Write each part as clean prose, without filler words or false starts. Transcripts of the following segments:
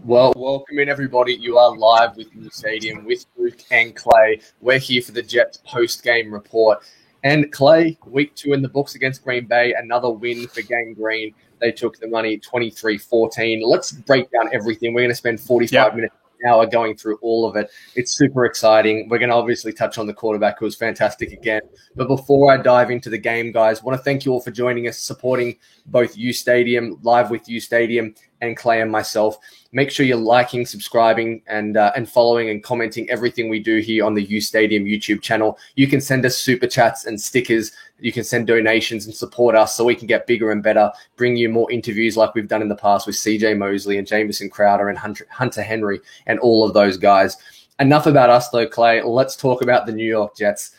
Well, welcome in, everybody. You are live with New Stadium with Luke and Clay. We're here for the Jets post-game report. And Clay, week 2 in the books against Green Bay, another win for Gang Green. They took the money 23-14. Let's break down everything. We're going to spend 45 minutes an hour going through all of it. It's super exciting. We're going to obviously touch on the quarterback, who was fantastic again. But before I dive into the game, guys, I want to thank you all for joining us, supporting both U Stadium, live with U Stadium, and Clay and myself. Make sure you're liking, subscribing, and following and commenting everything we do here on the U Stadium YouTube channel. You can send us super chats and stickers. You can send donations and support us so we can get bigger and better, bring you more interviews like we've done in the past with CJ Mosley and Jamison Crowder and Hunter Henry and all of those guys. Enough about us, though, Clay. Let's talk about the New York Jets.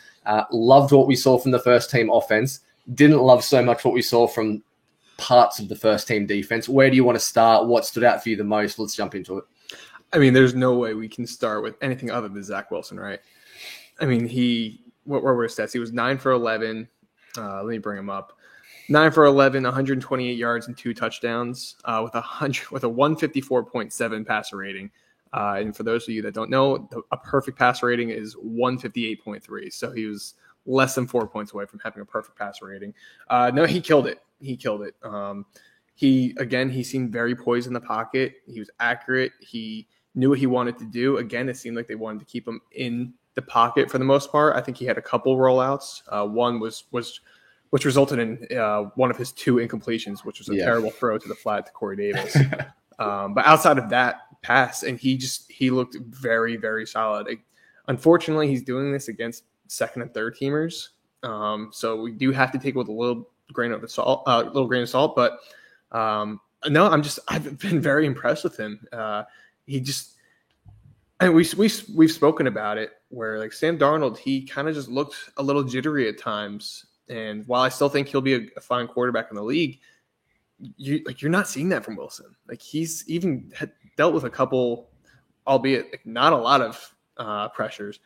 Loved what we saw from the first team offense. Didn't love so much what we saw from parts of the first team defense. Where do you want to start? What stood out for you the most? Let's jump into it. I mean, there's no way we can start with anything other than Zach Wilson, right? I mean, what were his stats? He was 9 for 11. Let me bring him up. 9 for 11, 128 yards and 2 touchdowns with a 154.7 passer rating. And for those of you that don't know, a perfect passer rating is 158.3. So he was less than 4 points away from having a perfect passer rating. No, he killed it. He seemed very poised in the pocket. He was accurate. He knew what he wanted to do. Again, it seemed like they wanted to keep him in the pocket for the most part. I think he had a couple rollouts. One which resulted in one of his 2 incompletions, which was a terrible throw to the flat to Corey Davis. But outside of that pass, and he looked very, very solid. Unfortunately, he's doing this against second and third teamers. So we do have to take it with a little grain of salt. But no, I've been very impressed with him. And we've spoken about it where, like, Sam Darnold, he kind of just looked a little jittery at times. And while I still think he'll be a fine quarterback in the league, you're not seeing that from Wilson. Like, he's even dealt with a couple, albeit like not a lot of pressures,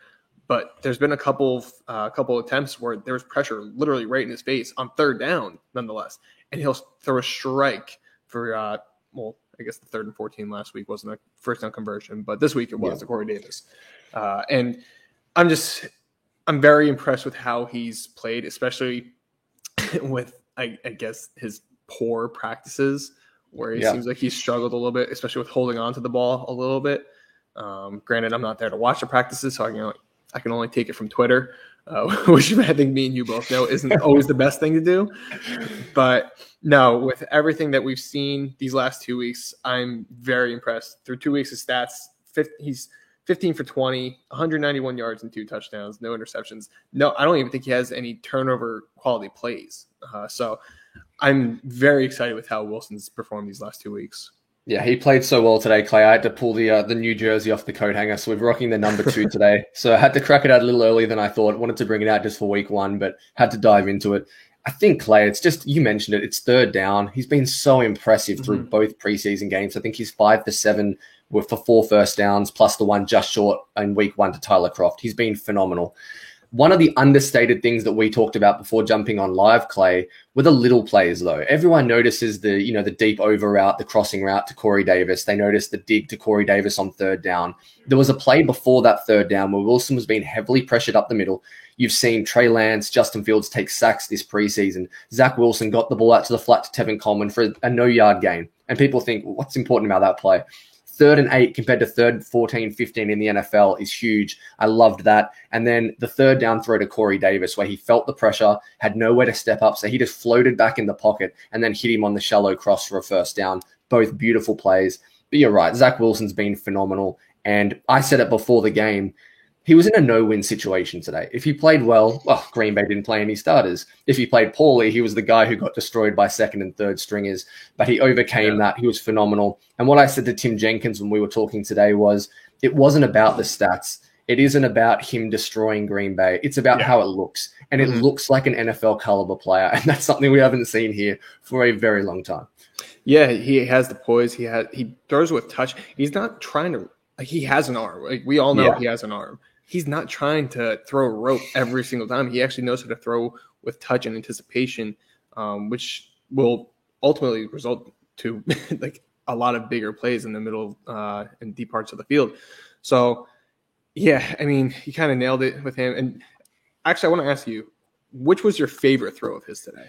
but there's been a couple attempts where there was pressure literally right in his face on third down, nonetheless, and he'll throw a strike for I guess the 3rd and 14 last week wasn't a first down conversion, but this week it was to Corey Davis. And I'm very impressed with how he's played, especially with I guess his poor practices, where he seems like he's struggled a little bit, especially with holding on to the ball a little bit. Granted, I'm not there to watch the practices, so I can only take it from Twitter, which I think me and you both know isn't always the best thing to do. But no, with everything that we've seen these last 2 weeks, I'm very impressed. Through 2 weeks of stats, he's 15 for 20, 191 yards and 2 touchdowns, no interceptions. No, I don't even think he has any turnover quality plays. So I'm very excited with how Wilson's performed these last 2 weeks. Yeah, he played so well today, Clay. I had to pull the new jersey off the coat hanger, so we're rocking the number 2 today. So I had to crack it out a little earlier than I thought. Wanted to bring it out just for week 1, but had to dive into it. I think, Clay, it's just, you mentioned it, it's third down. He's been so impressive through both preseason games. I think he's 5 for 7 for 4 first downs, plus the one just short in week 1 to Tyler Kroft. He's been phenomenal. One of the understated things that we talked about before jumping on live, Clay, were the little plays, though. Everyone notices the deep over route, the crossing route to Corey Davis. They noticed the dig to Corey Davis on third down. There was a play before that third down where Wilson was being heavily pressured up the middle. You've seen Trey Lance, Justin Fields take sacks this preseason. Zach Wilson got the ball out to the flat to Tevin Coleman for a no-yard gain. And people think, what's important about that play? 3rd and 8 compared to 3rd and 14, 15 in the NFL is huge. I loved that. And then the third down throw to Corey Davis, where he felt the pressure, had nowhere to step up, so he just floated back in the pocket and then hit him on the shallow cross for a first down. Both beautiful plays. But you're right, Zach Wilson's been phenomenal. And I said it before the game, he was in a no-win situation today. If he played well, Green Bay didn't play any starters. If he played poorly, he was the guy who got destroyed by second and third stringers. But he overcame that. He was phenomenal. And what I said to Tim Jenkins when we were talking today was, it wasn't about the stats. It isn't about him destroying Green Bay. It's about how it looks. And it looks like an NFL caliber player. And that's something we haven't seen here for a very long time. Yeah, he has the poise. He throws with touch. He's not trying to – he has an arm. Like, we all know he has an arm. He's not trying to throw a rope every single time. He actually knows how to throw with touch and anticipation, which will ultimately result to like a lot of bigger plays in the middle and deep parts of the field. So, yeah, I mean, he kind of nailed it with him. And actually, I want to ask you, which was your favorite throw of his today?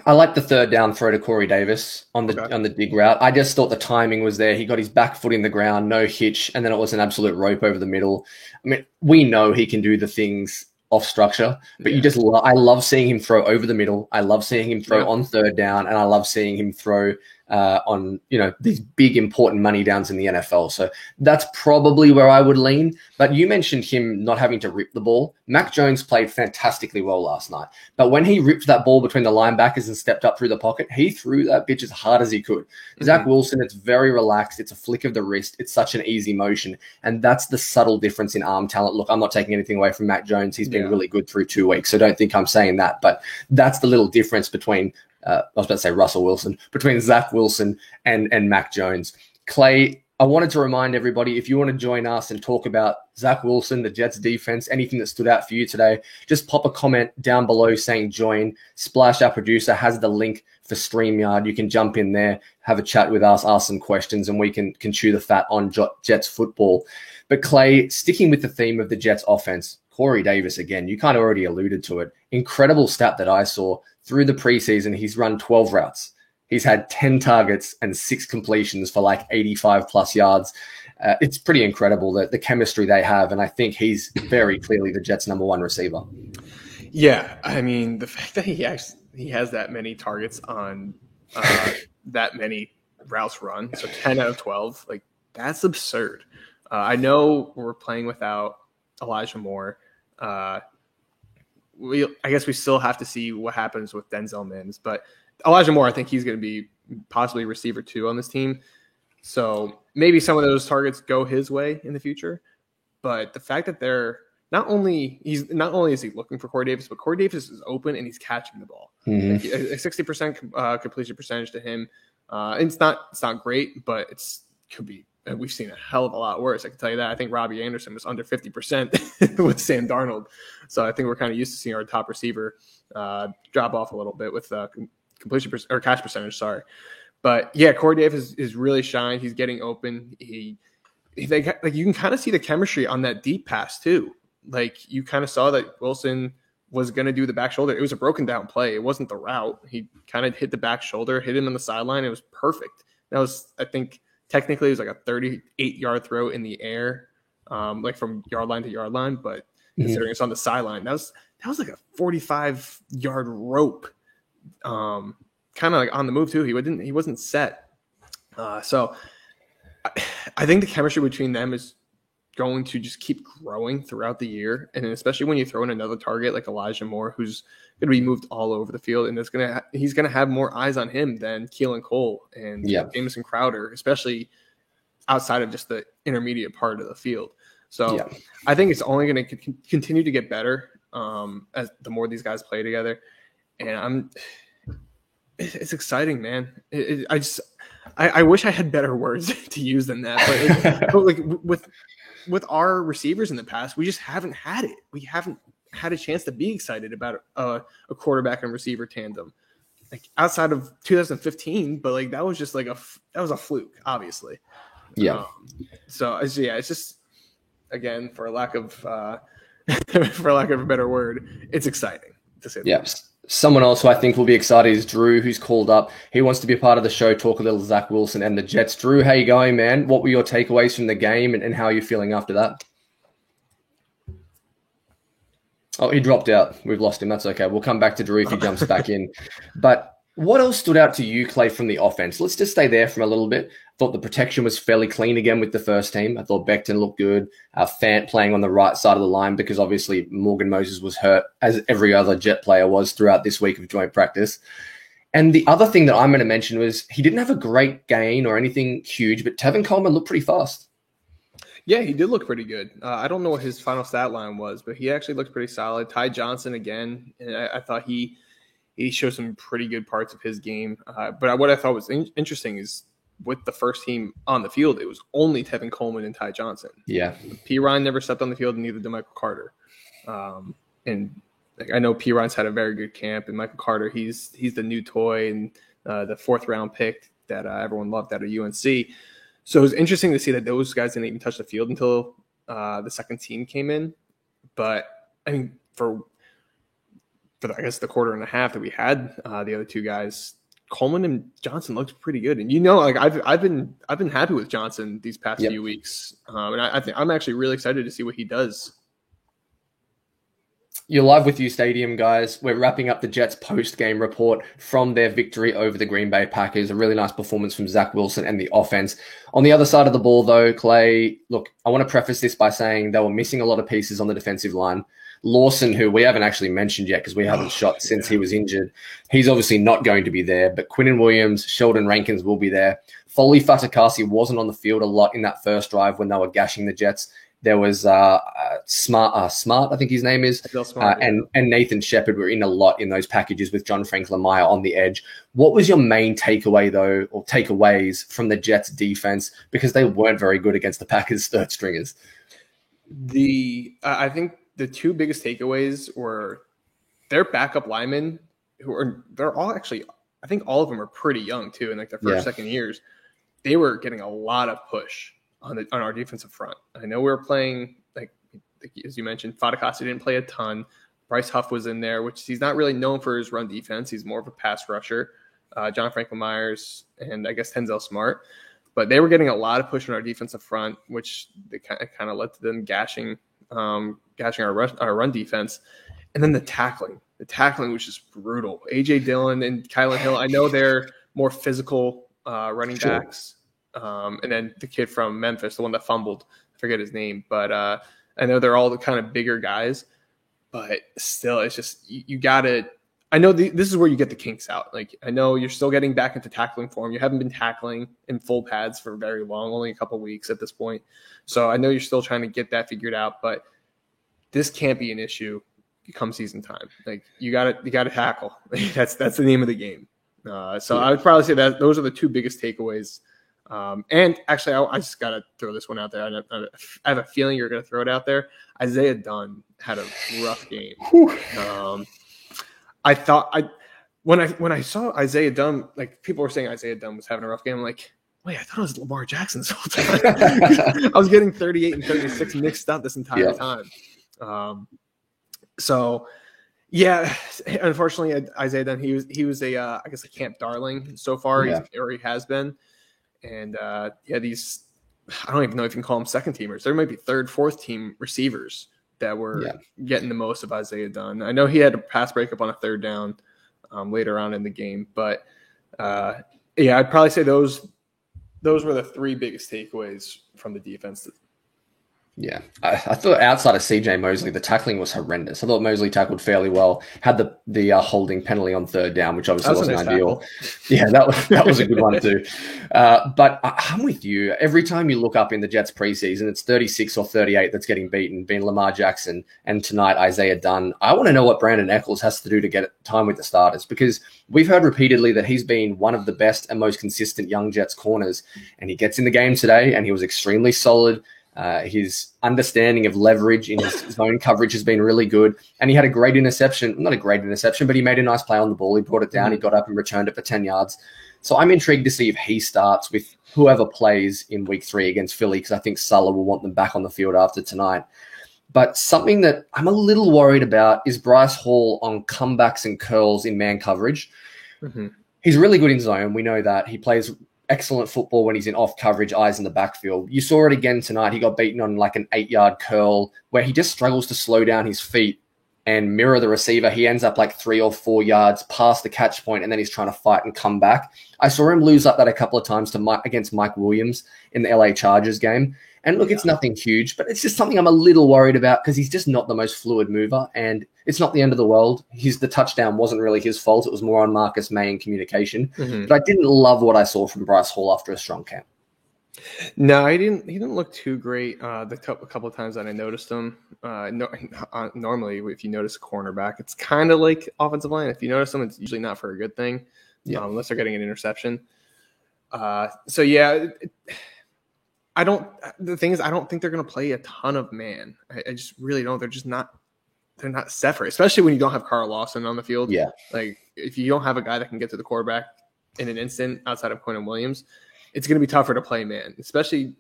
I like the third down throw to Corey Davis on the dig route. I just thought the timing was there. He got his back foot in the ground, no hitch, and then it was an absolute rope over the middle. I mean, we know he can do the things off structure, but I love seeing him throw over the middle. I love seeing him throw on third down, and I love seeing him throw on these big important money downs in the NFL. So that's probably where I would lean. But you mentioned him not having to rip the ball. Mac Jones played fantastically well last night, but when he ripped that ball between the linebackers and stepped up through the pocket, he threw that bitch as hard as he could. Zach Wilson, it's very relaxed. It's a flick of the wrist. It's such an easy motion, and that's the subtle difference in arm talent. Look, I'm not taking anything away from Mac Jones. He's been really good through 2 weeks, so don't think I'm saying that. But that's the little difference between I was about to say Russell Wilson, between Zach Wilson and Mac Jones. Clay, I wanted to remind everybody, if you want to join us and talk about Zach Wilson, the Jets defense, anything that stood out for you today, just pop a comment down below saying join. Splash, our producer, has the link for StreamYard. You can jump in there, have a chat with us, ask some questions, and we can chew the fat on Jets football. But Clay, sticking with the theme of the Jets offense, Corey Davis again, you kind of already alluded to it. Incredible stat that I saw. Through the preseason, he's run 12 routes. He's had 10 targets and 6 completions for like 85 plus yards. It's pretty incredible the chemistry they have, and I think he's very clearly the Jets' number 1 receiver. Yeah, I mean, the fact that he has that many targets on that many routes run, so 10 out of 12, like that's absurd. I know we're playing without Elijah Moore. I guess we still have to see what happens with Denzel Mims, but Elijah Moore, I think he's going to be possibly receiver 2 on this team. So maybe some of those targets go his way in the future. But the fact that they're not only is he looking for Corey Davis, but Corey Davis is open and he's catching the ball. Like a 60% completion percentage to him. And it's not great, but could be. We've seen a hell of a lot worse. I can tell you that. I think Robbie Anderson was under 50% with Sam Darnold. So I think we're kind of used to seeing our top receiver drop off a little bit with completion or catch percentage. Sorry, but yeah, Corey Davis is really shined. He's getting open. You can kind of see the chemistry on that deep pass too. Like you kind of saw that Wilson was going to do the back shoulder. It was a broken down play. It wasn't the route. He kind of hit the back shoulder, hit him on the sideline. It was perfect. That was, I think, technically it was like a 38-yard throw in the air, like from yard line to yard line. But considering it's on the sideline, that was like a 45-yard rope, kind of like on the move too. He wasn't set. So I think the chemistry between them is going to just keep growing throughout the year, and especially when you throw in another target like Elijah Moore, who's going to be moved all over the field, and he's going to have more eyes on him than Keelan Cole and Jamison Crowder, especially outside of just the intermediate part of the field. So I think it's only going to continue to get better as the more these guys play together, and it's exciting, man. I wish I had better words to use than that, but like with our receivers in the past, we just haven't had it. We haven't had a chance to be excited about a quarterback and receiver tandem, like outside of 2015. But like that was just like that was a fluke, obviously. Yeah. So it's just, again, for lack of a better word, it's exciting to say. Yes. Someone else who I think will be excited is Drew, who's called up. He wants to be a part of the show, talk a little Zach Wilson and the Jets. Drew, how you going, man? What were your takeaways from the game and how are you feeling after that? Oh, he dropped out. We've lost him. That's okay. We'll come back to Drew if he jumps back in. But what else stood out to you, Clay, from the offense? Let's just stay there for a little bit. I thought the protection was fairly clean again with the first team. I thought Becton looked good. Fant playing on the right side of the line because obviously Morgan Moses was hurt, as every other Jet player was throughout this week of joint practice. And the other thing that I'm going to mention was he didn't have a great gain or anything huge, but Tevin Coleman looked pretty fast. Yeah, he did look pretty good. I don't know what his final stat line was, but he actually looked pretty solid. Ty Johnson again, and I thought he showed some pretty good parts of his game. But what I thought was interesting is with the first team on the field, it was only Tevin Coleman and Ty Johnson. Yeah. P. Ryan never stepped on the field, and neither did Michael Carter. And I know P. Ryan's had a very good camp, and Michael Carter, he's the new toy and the 4th round pick that everyone loved out of UNC. So it was interesting to see that those guys didn't even touch the field until the second team came in. But I mean, for I guess the quarter and a half that we had the other two guys, Coleman and Johnson looked pretty good. And like I've been happy with Johnson these past few weeks, and I think I'm actually really excited to see what he does. You're live with you, Stadium, guys. We're wrapping up the Jets post-game report from their victory over the Green Bay Packers. A really nice performance from Zach Wilson and the offense. On the other side of the ball, though, Clay, look, I want to preface this by saying they were missing a lot of pieces on the defensive line. Lawson, who we haven't actually mentioned yet because we haven't shot since he was injured, he's obviously not going to be there. But Quinnen Williams, Sheldon Rankins will be there. Foley Fatukasi wasn't on the field a lot in that first drive when they were gashing the Jets. There was Smart, I think his name is, and Nathan Shepard were in a lot in those packages with John Franklin Meyer on the edge. What was your main takeaway, though, or takeaways from the Jets defense? Because they weren't very good against the Packers' third stringers. I think the two biggest takeaways were their backup linemen, they're all actually, I think all of them are pretty young too, in like their first, second years. They were getting a lot of push on our defensive front. I know we were playing, like as you mentioned, Fatukasi didn't play a ton. Bryce Huff was in there, which he's not really known for his run defense. He's more of a pass rusher. John Franklin Myers and I guess Tenzel Smart. But they were getting a lot of push on our defensive front, which they kind of led to them gashing our run defense. And then the tackling was just brutal. A.J. Dillon and Kylan Hill, I know they're more physical running backs. And then the kid from Memphis, the one that fumbled, I forget his name, but I know they're all the kind of bigger guys, but still, it's just, you gotta, I know this is where you get the kinks out. Like, I know you're still getting back into tackling form. You haven't been tackling in full pads for very long, only a couple of weeks at this point. So I know you're still trying to get that figured out, but this can't be an issue come season time. Like, you gotta tackle. That's the name of the game. So I would probably say that those are the two biggest takeaways. And actually, I just got to throw this one out there. I have a feeling you're going to throw it out there. Isaiah Dunn had a rough game. I thought when I saw Isaiah Dunn, like people were saying Isaiah Dunn was having a rough game. I'm like, wait, I thought it was Lamar Jackson this whole time. I was getting 38 and 36 mixed up this entire time. So yeah, unfortunately, Isaiah Dunn, he was a I guess a camp darling so far, or he has been. And these, I don't even know if you can call them second teamers. There might be third, fourth team receivers that were getting the most of Isaiah Dunn. I know he had a pass breakup on a third down later on in the game, but I'd probably say those were the three biggest takeaways from the defense. Yeah, I thought outside of CJ Mosley, the tackling was horrendous. I thought Mosley tackled fairly well, had the holding penalty on third down, which obviously wasn't ideal. Yeah, that was a good one too. But I'm with you. Every time you look up in the Jets preseason, it's 36 or 38 that's getting beaten, being Lamar Jackson, and tonight Isaiah Dunn. I want to know what Brandon Eccles has to do to get time with the starters, because we've heard repeatedly that he's been one of the best and most consistent young Jets corners, and he gets in the game today, and he was extremely solid. His understanding of leverage in his zone coverage has been really good. And he had a great interception. Not a great interception, but he made a nice play on the ball. He brought it down. He got up and returned it for 10 yards. So I'm intrigued to see if he starts with whoever plays in week 3 against Philly, because I think Sulla will want them back on the field after tonight. But something that I'm a little worried about is Bryce Hall on comebacks and curls in man coverage. Mm-hmm. He's really good in zone. We know that. He plays excellent football when he's in off coverage, eyes in the backfield. You saw it again tonight. He got beaten on like an 8-yard curl where he just struggles to slow down his feet and mirror the receiver. He ends up like 3 or 4 yards past the catch point, and then he's trying to fight and come back. I saw him lose up that a couple of times against Mike Williams in the LA Chargers game. And look, it's nothing huge, but it's just something I'm a little worried about because he's just not the most fluid mover, and it's not the end of the world. The touchdown wasn't really his fault. It was more on Marcus May and communication. Mm-hmm. But I didn't love what I saw from Bryce Hall after a strong camp. No, he didn't look too great a couple of times that I noticed him. Normally, if you notice a cornerback, it's kind of like offensive line. If you notice them, it's usually not for a good thing, unless they're getting an interception. The thing is, I don't think they're going to play a ton of man. I just really don't. They're not set for it, especially when you don't have Carl Lawson on the field. Yeah. Like, if you don't have a guy that can get to the quarterback, in an instant outside of Quentin Williams, it's going to be tougher to play man, especially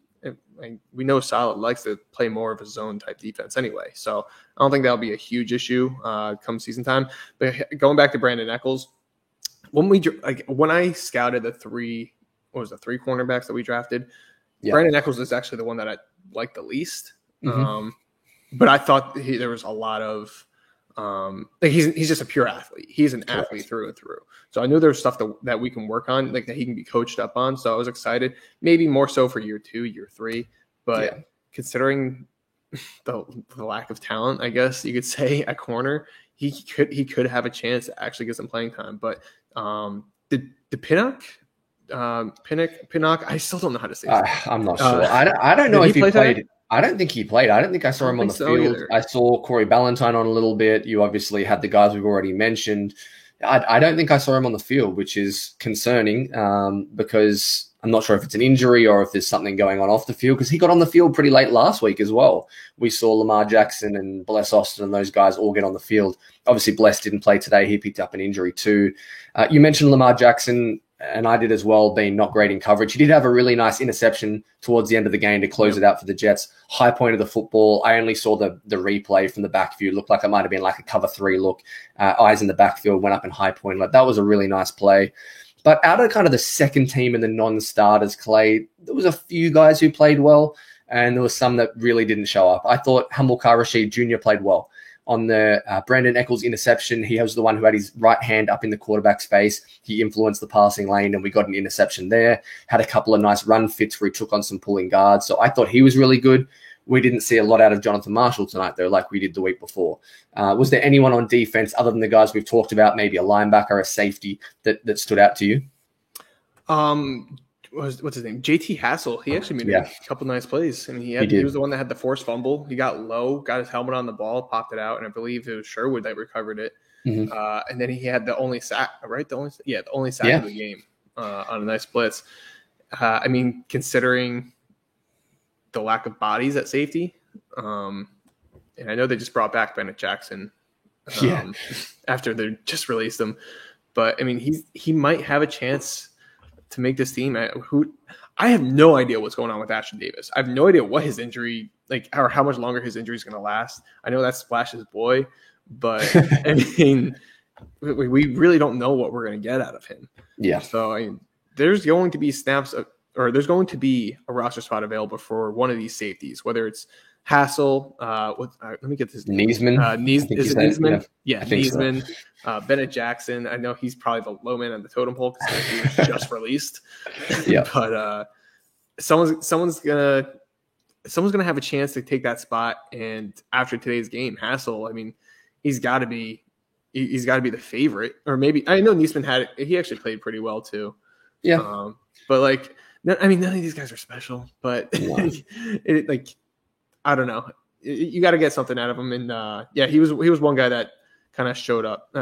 we know Saleh likes to play more of a zone type defense anyway. So I don't think that'll be a huge issue come season time. But going back to Brandon Echols, when I scouted the three cornerbacks that we drafted, Brandon Echols is actually the one that I like the least. But I thought there was a lot of he's just a pure athlete. He's an athlete through and through. So I knew there was stuff that we can work on, like that he can be coached up on. So I was excited, maybe more so for year 2, year 3. But considering the lack of talent, I guess you could say at corner, he could have a chance to actually get some playing time. But the Pinnock, I still don't know how to say it. I'm not sure. I don't know if he played. I don't think he played. I don't think I saw him on the field. Either. I saw Corey Ballantyne on a little bit. You obviously had the guys we've already mentioned. I don't think I saw him on the field, which is concerning because I'm not sure if it's an injury or if there's something going on off the field, because he got on the field pretty late last week as well. We saw Lamar Jackson and Bless Austin and those guys all get on the field. Obviously, Bless didn't play today. He picked up an injury too. You mentioned Lamar Jackson, and I did as well, being not great in coverage. He did have a really nice interception towards the end of the game to close it out for the Jets. High point of the football. I only saw the replay from the back view. It looked like it might have been like a cover 3 look. Eyes in the backfield, went up in high point. Like, that was a really nice play. But out of kind of the second team and the non-starters, Clay, there was a few guys who played well, and there was some that really didn't show up. I thought Hamilcar Rashed Jr. played well. On the Brandon Echols interception, he was the one who had his right hand up in the quarterback's face. He influenced the passing lane, and we got an interception there. Had a couple of nice run fits where he took on some pulling guards. So I thought he was really good. We didn't see a lot out of Jonathan Marshall tonight, though, like we did the week before. Was there anyone on defense other than the guys we've talked about, maybe a linebacker, a safety, that stood out to you? What's his name? JT Hassel. He actually made a couple nice plays. I mean, he was the one that had the forced fumble. He got low, got his helmet on the ball, popped it out, and I believe it was Sherwood that recovered it. And then he had the only sack, right? The only sack of the game on a nice blitz. I mean, considering the lack of bodies at safety, and I know they just brought back Bennett Jackson after they just released him, but I mean, he might have a chance to make this team. I have no idea what's going on with Ashton Davis. I have no idea what his injury, or how much longer his injury is going to last. I know that's Splash's boy, but I mean, we really don't know what we're going to get out of him. Yeah. So I mean, there's going to be there's going to be a roster spot available for one of these safeties, whether it's Hassel, let me get this name. Niesman. Is it Niesman? Yeah, Niesman. So. Bennett Jackson. I know he's probably the low man on the totem pole because he was just released. But someone's gonna have a chance to take that spot. And after today's game, Hassel, I mean, he's got to be the favorite. Or maybe, I know Niesman he actually played pretty well too. Yeah. But none of these guys are special. But I don't know. You got to get something out of him, and he was one guy that kind of showed up,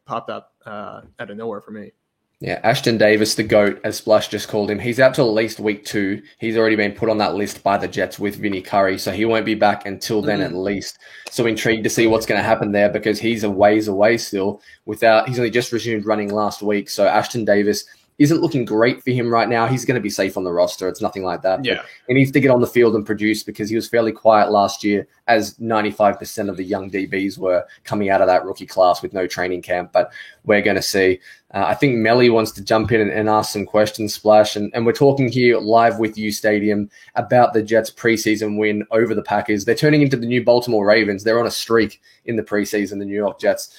popped up out of nowhere for me. Yeah, Ashton Davis, the GOAT, as Splash just called him. He's out till at least week 2. He's already been put on that list by the Jets with Vinny Curry, so he won't be back until then at least. So intrigued to see what's going to happen there because he's a ways away still. He's only just resumed running last week, so Ashton Davis isn't looking great for him right now. He's going to be safe on the roster. It's nothing like that. Yeah. He needs to get on the field and produce because he was fairly quiet last year, as 95% of the young DBs were coming out of that rookie class with no training camp. But we're going to see. I think Melly wants to jump in and ask some questions, Splash. And we're talking here live with U Stadium about the Jets' preseason win over the Packers. They're turning into the new Baltimore Ravens. They're on a streak in the preseason, the New York Jets.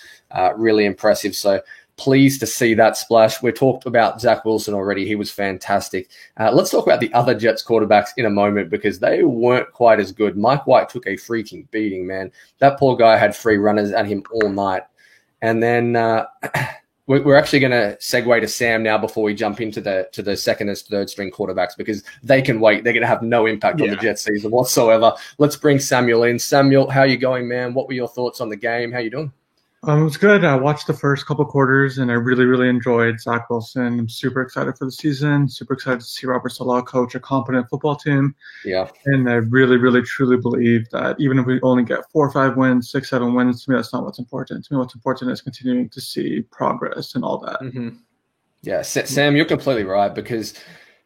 Really impressive. So pleased to see that, Splash. We talked about Zach Wilson already. He was fantastic. Let's talk about the other Jets quarterbacks in a moment because they weren't quite as good. Mike White took a freaking beating, man. That poor guy had 3 runners at him all night. And then we're actually going to segue to Sam now before we jump into the second and third string quarterbacks because they can wait. They're going to have no impact on the Jets season whatsoever. Let's bring Samuel in. Samuel, how you going, man? What were your thoughts on the game? How you doing? It was good. I watched the first couple quarters, and I really, really enjoyed Zach Wilson. I'm super excited for the season, super excited to see Robert Saleh coach a competent football team. Yeah. And I really, really, truly believe that even if we only get 4 or 5 wins, 6, 7 wins, to me, that's not what's important. To me, what's important is continuing to see progress and all that. Mm-hmm. Yeah, Sam, you're completely right because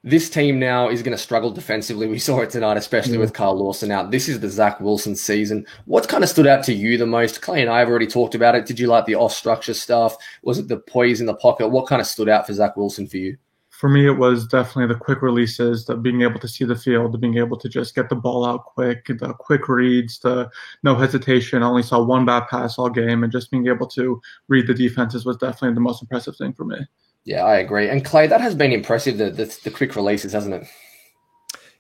this team now is going to struggle defensively. We saw it tonight, especially with Carl Lawson out. This is the Zach Wilson season. What's kind of stood out to you the most? Clay and I have already talked about it. Did you like the off-structure stuff? Was it the poise in the pocket? What kind of stood out for Zach Wilson for you? For me, it was definitely the quick releases, the being able to see the field, the being able to just get the ball out quick, the quick reads, the no hesitation. I only saw one bad pass all game, and just being able to read the defenses was definitely the most impressive thing for me. Yeah, I agree. And Clay, that has been impressive, the quick releases, hasn't it?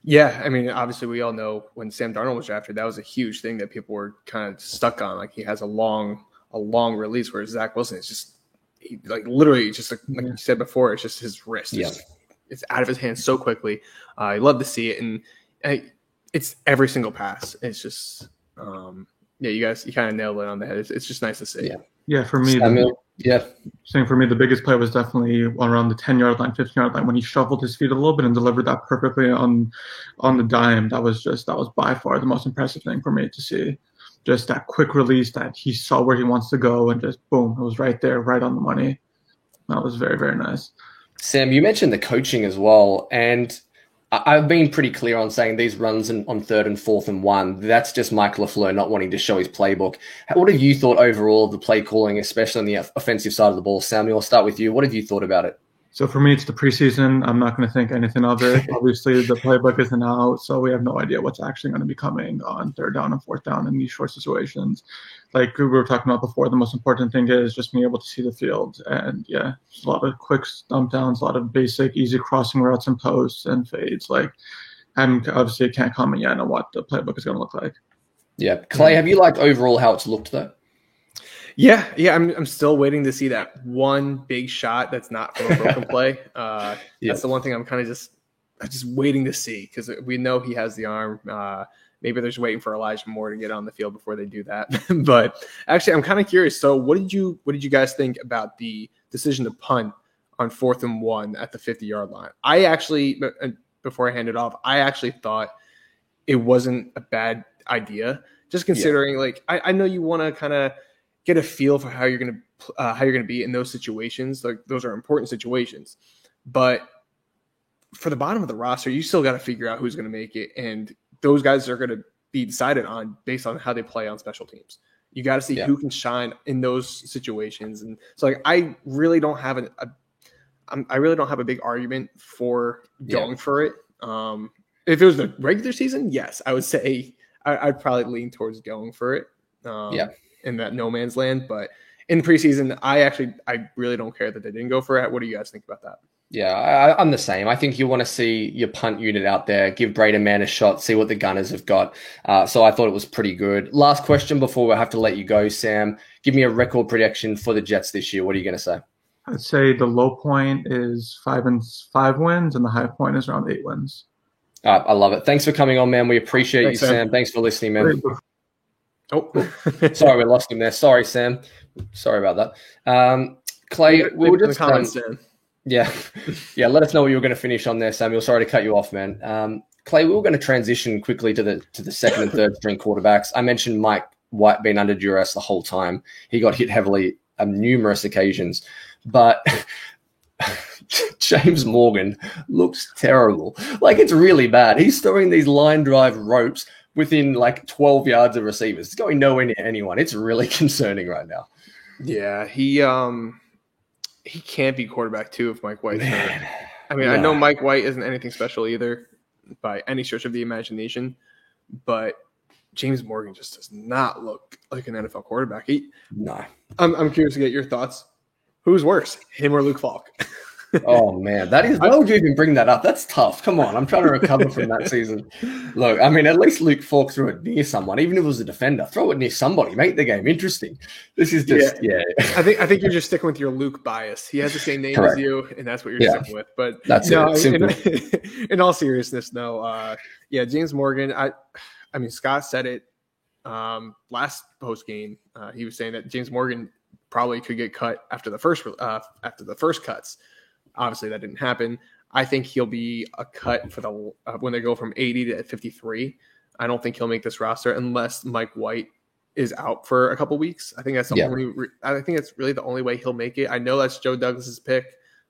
Yeah, I mean, obviously we all know when Sam Darnold was drafted, that was a huge thing that people were kind of stuck on. Like he has a long release, whereas Zach Wilson is just literally just like you said before, it's just his wrist. Yeah. It's out of his hands so quickly. I love to see it, and it's every single pass. It's just you kind of nailed it on the head. It's just nice to see. Yeah, for me, the biggest play was definitely around the 10-yard line, 15-yard line when he shuffled his feet a little bit and delivered that perfectly on the dime. That was by far the most impressive thing for me to see. Just that quick release that he saw where he wants to go and just boom, it was right there, right on the money. That was very, very nice. Sam, you mentioned the coaching as well, and I've been pretty clear on saying these runs on 3rd and 4th and 1, that's just Mike LaFleur not wanting to show his playbook. What have you thought overall of the play calling, especially on the offensive side of the ball? Samuel, I'll start with you. What have you thought about it? So for me, it's the preseason. I'm not going to think anything of it. Obviously, the playbook isn't out, so we have no idea what's actually going to be coming on 3rd down and 4th down in these short situations. Like we were talking about before, the most important thing is just being able to see the field. And a lot of quick dump downs, a lot of basic, easy crossing routes and posts and fades. Obviously, I can't comment yet on what the playbook is going to look like. Yeah. Clay, have you liked overall how it's looked though? Yeah. I'm still waiting to see that one big shot that's not from a broken play. That's the one thing I'm kind of just waiting to see because we know he has the arm. Maybe they're just waiting for Elijah Moore to get on the field before they do that. But actually, I'm kind of curious. So, what did you guys think about the decision to punt on 4th and 1 at the 50-yard line? I actually, before I hand it off, I actually thought it wasn't a bad idea. Just considering, I know you want to kind of get a feel for how you're gonna be in those situations. Like those are important situations, but for the bottom of the roster, you still got to figure out who's going to make it, and those guys are going to be decided on based on how they play on special teams. You got to see who can shine in those situations, and so I really don't have a big argument for going for it. If it was the regular season, yes, I would say I'd probably lean towards going for it. In that no man's land, but in the preseason, I really don't care that they didn't go for it. What do you guys think about that? Yeah, I'm the same. I think you want to see your punt unit out there, give Braden Mann a shot, see what the Gunners have got. So I thought it was pretty good. Last question before we have to let you go, Sam. Give me a record prediction for the Jets this year. What are you going to say? I'd say the low point is 5 wins, and the high point is around 8 wins. I love it. Thanks for coming on, man. We appreciate you, Sam. Thanks for listening, man. Oh, sorry, we lost him there. Sorry, Sam. Sorry about that. Clay, we were just comments, Sam. Yeah. Let us know what you were going to finish on there, Samuel. Sorry to cut you off, man. Clay, we were going to transition quickly to the second and third string quarterbacks. I mentioned Mike White being under duress the whole time. He got hit heavily on numerous occasions, but James Morgan looks terrible. It's really bad. He's throwing these line drive ropes within 12 yards of receivers. It's going nowhere near anyone. It's really concerning right now. Yeah, he can't be quarterback too if Mike White's hurt. I mean, I know Mike White isn't anything special either by any stretch of the imagination, but James Morgan just does not look like an NFL quarterback. I'm curious to get your thoughts. Who's worse, him or Luke Falk? Oh, man. That is. Why would you even bring that up? That's tough. Come on. I'm trying to recover from that season. Look, I mean, at least Luke Falk threw it near someone. Even if it was a defender, throw it near somebody. Make the game interesting. This is just, I think you're just sticking with your Luke bias. He has the same name as you, and that's what you're sticking with. But that's it. In all seriousness, no. James Morgan, I mean, Scott said it last post game. He was saying that James Morgan probably could get cut after the first cuts. Obviously, that didn't happen. I think he'll be a cut for the when they go from 80 to 53. I don't think he'll make this roster unless Mike White is out for a couple weeks. I think that's the only. I think it's really the only way he'll make it. I know that's Joe Douglas's pick,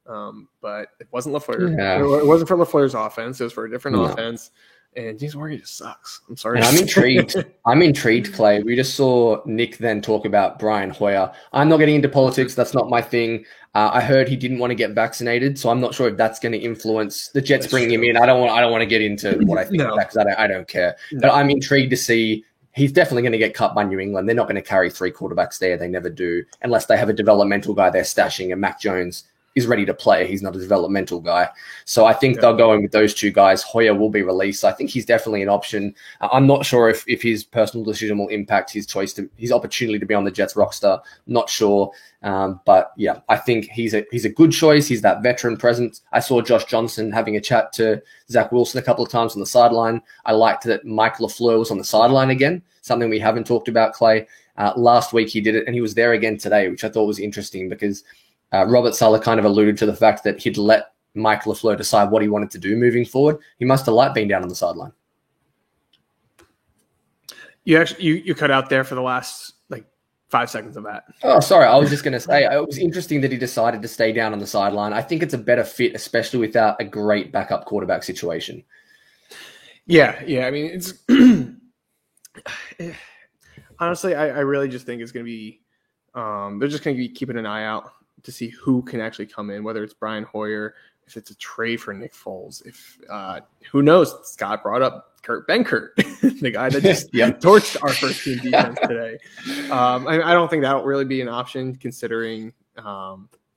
But it wasn't LaFleur. Yeah. It wasn't for LaFleur's offense. It was for a different No. offense. And James Morgan just sucks. I'm sorry. And I'm intrigued. I'm intrigued, Clay. We just saw Nick then talk about Brian Hoyer. I'm not getting into politics. That's not my thing. I heard he didn't want to get vaccinated, so I'm not sure if that's going to influence the Jets bringing him in. I don't want to get into what I think of that because I don't care. No. But I'm intrigued to see. He's definitely going to get cut by New England. They're not going to carry 3 quarterbacks there. They never do, unless they have a developmental guy they're stashing, and Mac Jones is ready to play. He's not a developmental guy. So I think they'll go in with those 2 guys. Hoyer will be released. I think he's definitely an option. I'm not sure if his personal decision will impact his his opportunity to be on the Jets roster. Not sure. But yeah, I think he's a good choice. He's that veteran presence. I saw Josh Johnson having a chat to Zach Wilson a couple of times on the sideline. I liked that Mike LaFleur was on the sideline again, something we haven't talked about, Clay. Last week he did it, and he was there again today, which I thought was interesting because Robert Saleh kind of alluded to the fact that he'd let Mike LaFleur decide what he wanted to do moving forward. He must have liked being down on the sideline. You cut out there for the last 5 seconds of that. Oh, sorry. I was just going to say it was interesting that he decided to stay down on the sideline. I think it's a better fit, especially without a great backup quarterback situation. Yeah. I mean, it's honestly, I really just think it's going to be they're just going to be keeping an eye out to see who can actually come in, whether it's Brian Hoyer, if it's a trade for Nick Foles, if who knows? Scott brought up Kurt Benkert, the guy that just torched our first team defense today. I don't think that'll really be an option considering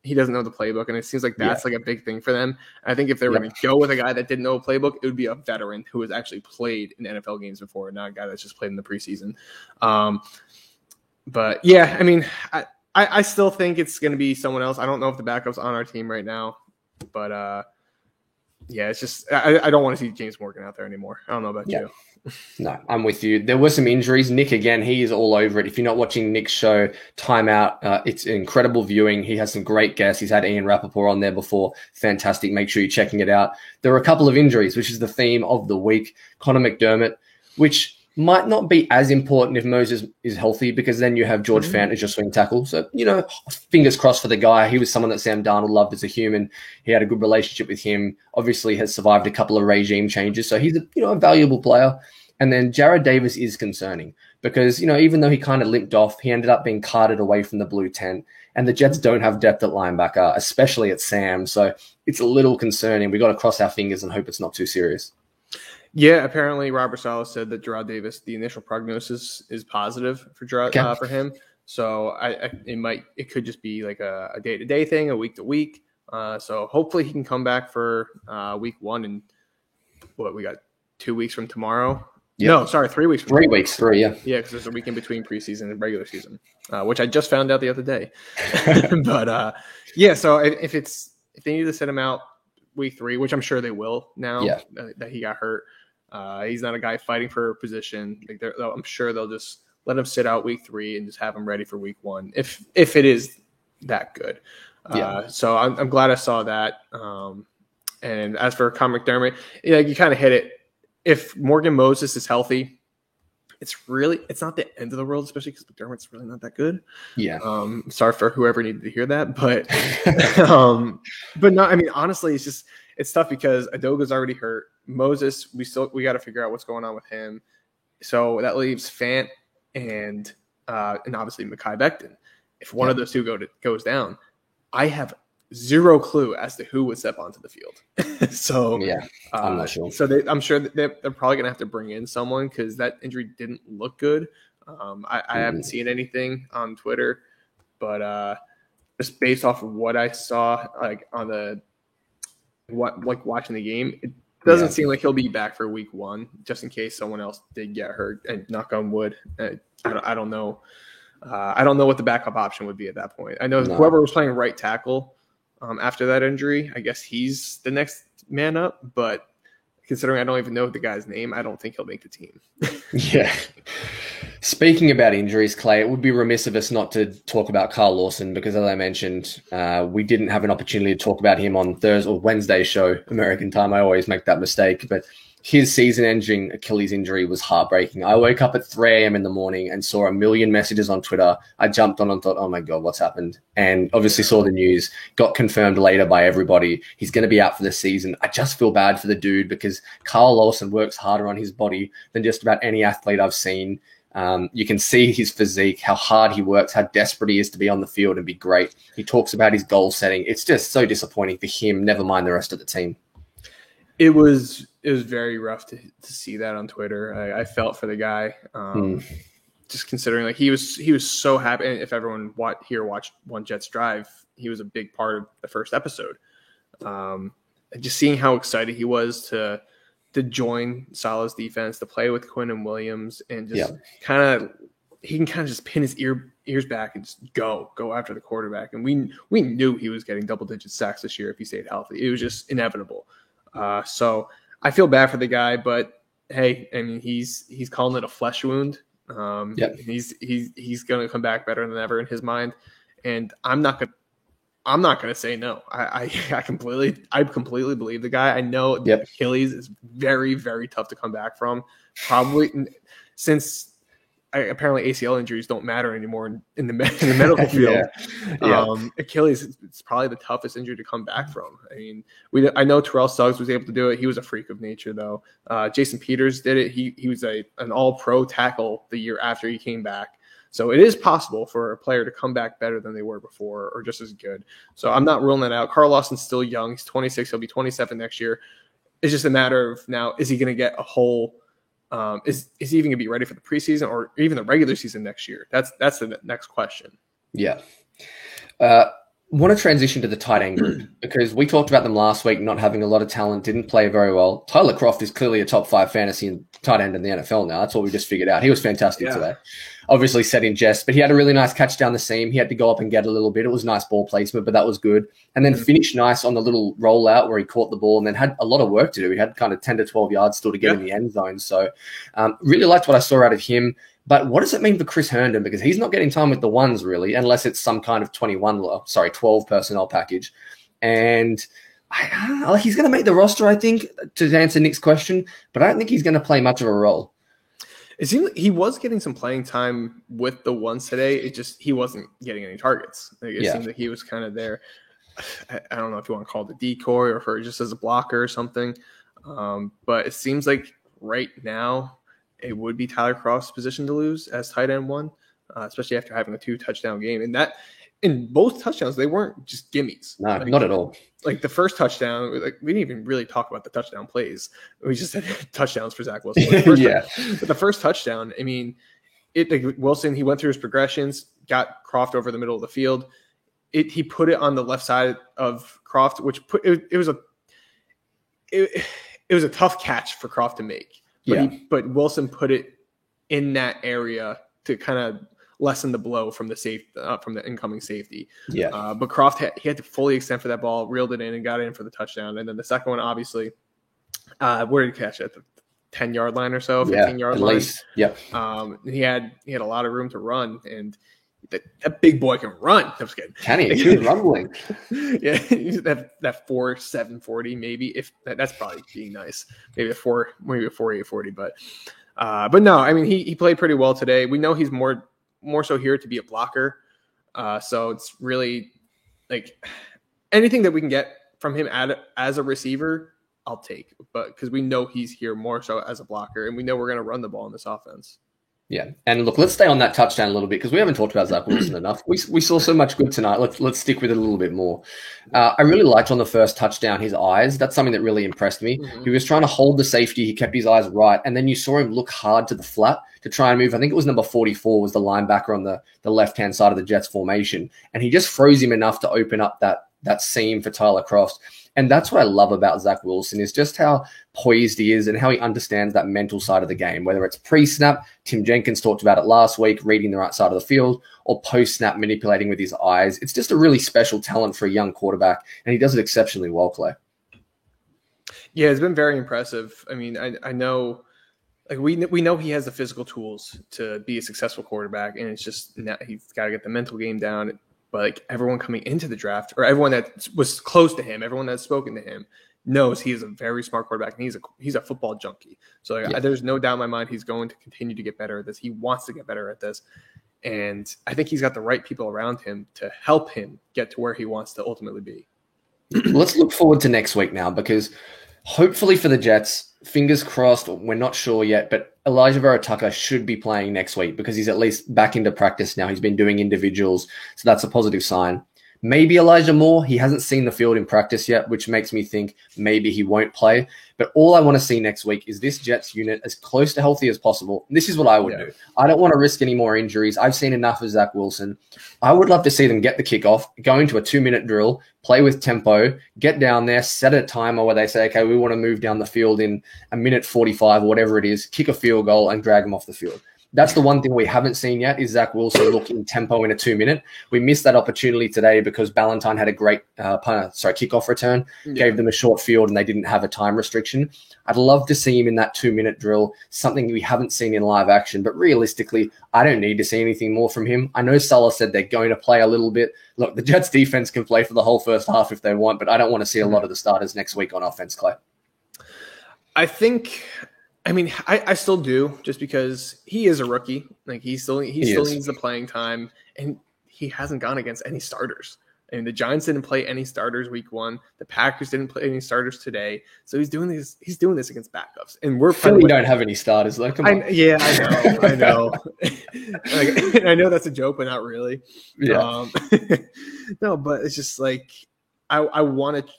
he doesn't know the playbook, and it seems like that's like a big thing for them. And I think if they were going to go with a guy that didn't know a playbook, it would be a veteran who has actually played in NFL games before, not a guy that's just played in the preseason. But yeah, I mean, I still think it's going to be someone else. I don't know if the backup's on our team right now, but yeah, it's just I don't want to see James Morgan out there anymore. I don't know about you. No, I'm with you. There were some injuries. Nick, again, he is all over it. If you're not watching Nick's show, Timeout, it's incredible viewing. He has some great guests. He's had Ian Rappaport on there before. Fantastic. Make sure you're checking it out. There are a couple of injuries, which is the theme of the week. Connor McDermott, which might not be as important if Moses is healthy because then you have George Fant as your swing tackle. So, fingers crossed for the guy. He was someone that Sam Darnold loved as a human. He had a good relationship with him, obviously has survived a couple of regime changes. So he's a valuable player. And then Jared Davis is concerning because, even though he kind of limped off, he ended up being carted away from the blue tent. And the Jets don't have depth at linebacker, especially at Sam. So it's a little concerning. We got to cross our fingers and hope it's not too serious. Yeah, apparently Robert Saleh said that Gerard Davis, the initial prognosis is positive for for him. So it could just be like a day-to-day thing, a week-to-week. So hopefully he can come back for week 1 and we got 2 weeks from tomorrow. Yep. No, sorry, 3 weeks. 3 weeks, yeah. Yeah, because there's a week in between preseason and regular season, which I just found out the other day. But yeah, so if they need to set him out week 3, which I'm sure they will now that he got hurt. He's not a guy fighting for a position. I'm sure they'll just let him sit out week 3 and just have him ready for week 1 if it is that good. So I'm glad I saw that. And as for Connor McDermott, you kind of hit it. If Morgan Moses is healthy, it's not the end of the world, especially because McDermott's really not that good. Yeah. Sorry for whoever needed to hear that, but no, I mean, honestly, it's tough because Adoga's already hurt. Moses, we got to figure out what's going on with him. So that leaves Fant and obviously Mekhi Becton. If one of those two goes down, I have zero clue as to who would step onto the field. So I'm not sure. So I'm sure that they're probably gonna have to bring in someone because that injury didn't look good. I haven't seen anything on Twitter, but just based off of what I saw, on watching the game, it doesn't seem like he'll be back for week 1, just in case someone else did get hurt. And knock on wood, I don't know. I don't know what the backup option would be at that point. I know whoever was playing right tackle after that injury, I guess he's the next man up. But considering I don't even know the guy's name, I don't think he'll make the team. Yeah. Speaking about injuries, Clay, it would be remiss of us not to talk about Carl Lawson because, as I mentioned, we didn't have an opportunity to talk about him on Thursday or Wednesday show, American time. I always make that mistake. But his season-ending Achilles injury was heartbreaking. I woke up at 3 a.m. in the morning and saw a million messages on Twitter. I jumped on and thought, oh my God, what's happened? And obviously saw the news, got confirmed later by everybody. He's going to be out for the season. I just feel bad for the dude because Carl Lawson works harder on his body than just about any athlete I've seen. You can see his physique, how hard he works, how desperate he is to be on the field and be great. He talks about his goal setting. It's just so disappointing for him, never mind the rest of the team. It was very rough to see that on Twitter. I felt for the guy, just considering like he was so happy. And if everyone watched One Jets Drive, he was a big part of the first episode. And just seeing how excited he was to join Salah's defense, to play with Quinn and Williams, and just he can kind of just pin his ears back and just go after the quarterback. And we knew he was getting double-digit sacks this year if he stayed healthy. It was just inevitable. So I feel bad for the guy, but hey, I mean, he's calling it a flesh wound. He's going to come back better than ever in his mind. And I'm not going to say no. I completely believe the guy. I know Achilles is very, very tough to come back from. Probably since apparently ACL injuries don't matter anymore in the medical field. Achilles is probably the toughest injury to come back from. I mean, I know Terrell Suggs was able to do it. He was a freak of nature, though. Jason Peters did it. He was an all-pro tackle the year after he came back. So it is possible for a player to come back better than they were before or just as good. So I'm not ruling that out. Carl Lawson's still young. He's 26. He'll be 27 next year. It's just a matter of now, is he going to get a whole is he even going to be ready for the preseason or even the regular season next year? That's the next question. Yeah. Want to transition to the tight end group because we talked about them last week not having a lot of talent, didn't play very well. Tyler Kroft is clearly a top 5 fantasy tight end in the NFL now. That's what we just figured out. He was fantastic today. Obviously set in jest, but he had a really nice catch down the seam. He had to go up and get a little bit. It was nice ball placement, but that was good. And then finished nice on the little rollout where he caught the ball and then had a lot of work to do. He had kind of 10 to 12 yards still to get in the end zone. So really liked what I saw out of him. But what does it mean for Chris Herndon? Because he's not getting time with the ones really, unless it's some kind of 12 personnel package. And he's going to make the roster, I think, to answer Nick's question, but I don't think he's going to play much of a role. It seemed like he was getting some playing time with the ones today. It just he wasn't getting any targets. It seemed like he was kind of there. I don't know if you want to call it the decoy or for just as a blocker or something. But it seems like right now it would be Tyler Kroft's position to lose as tight end 1, especially after having a 2-touchdown game. And that in both touchdowns, they weren't just gimmies. No, not at all. Like the first touchdown, we didn't even really talk about the touchdown plays. We just said touchdowns for Zach Wilson. But the first touchdown, I mean, Wilson, he went through his progressions, got Kroft over the middle of the field. He put it on the left side of Kroft, which it was a tough catch for Kroft to make. But Wilson put it in that area to kind of lessen the blow from the incoming safety. But Kroft he had to fully extend for that ball, reeled it in, and got in for the touchdown. And then the second one, obviously, where did he catch it? The 10-yard line or so, 15-yard line. Least. He had a lot of room to run, and that big boy can run. I'm just kidding. Can he? He was rumbling. that 4.740 maybe. If that's probably being nice. Maybe a 4.840. But no, I mean he played pretty well today. We know he's more so here to be a blocker. So it's really like anything that we can get from him as a receiver, I'll take. But because we know he's here more so as a blocker, and we know we're going to run the ball in this offense. Yeah, and look, let's stay on that touchdown a little bit because we haven't talked about Zach Wilson enough. We saw so much good tonight. Let's stick with it a little bit more. I really liked on the first touchdown his eyes. That's something that really impressed me. He was trying to hold the safety. He kept his eyes right, and then you saw him look hard to the flat to try and move. I think it was number 44 was the linebacker on the left-hand side of the Jets formation, and he just froze him enough to open up that seam for Tyler Kroft. And that's what I love about Zach Wilson is just how poised he is and how he understands that mental side of the game, whether it's pre-snap, Tim Jenkins talked about it last week, reading the right side of the field, or post-snap, manipulating with his eyes. It's just a really special talent for a young quarterback, and he does it exceptionally well, Clay. Yeah, it's been very impressive. I mean, I know like we know he has the physical tools to be a successful quarterback, and it's just now he's got to get the mental game down. But like everyone coming into the draft, or everyone that was close to him, everyone that's spoken to him, knows he is a very smart quarterback, and he's a football junkie. So there's no doubt in my mind he's going to continue to get better at this. He wants to get better at this. And I think he's got the right people around him to help him get to where he wants to ultimately be. Let's look forward to next week now, because hopefully for the Jets, fingers crossed, we're not sure yet, but Elijah Vera-Tucker should be playing next week because he's at least back into practice now. He's been doing individuals, so that's a positive sign. Maybe Elijah Moore. He hasn't seen the field in practice yet, which makes me think maybe he won't play. But all I want to see next week is this Jets unit as close to healthy as possible. This is what I would do. I don't want to risk any more injuries. I've seen enough of Zach Wilson. I would love to see them get the kickoff, go into a 2-minute drill, play with tempo, get down there, set a timer where they say, okay, we want to move down the field in a minute 45 or whatever it is, kick a field goal and drag them off the field. That's the one thing we haven't seen yet is Zach Wilson look in tempo in a 2-minute. We missed that opportunity today because Ballantyne had a great kickoff return, gave them a short field, and they didn't have a time restriction. I'd love to see him in that 2-minute drill, something we haven't seen in live action. But realistically, I don't need to see anything more from him. I know Salah said they're going to play a little bit. Look, the Jets defense can play for the whole first half if they want, but I don't want to see a lot of the starters next week on offense, Clay. I still do, just because he is a rookie. Like he still needs the playing time, and he hasn't gone against any starters. I mean, the Giants didn't play any starters week 1. The Packers didn't play any starters today. So he's doing this against backups, and we don't have any starters. Like, come on. I know. I know that's a joke, but not really. Yeah. No, but it's just like I want to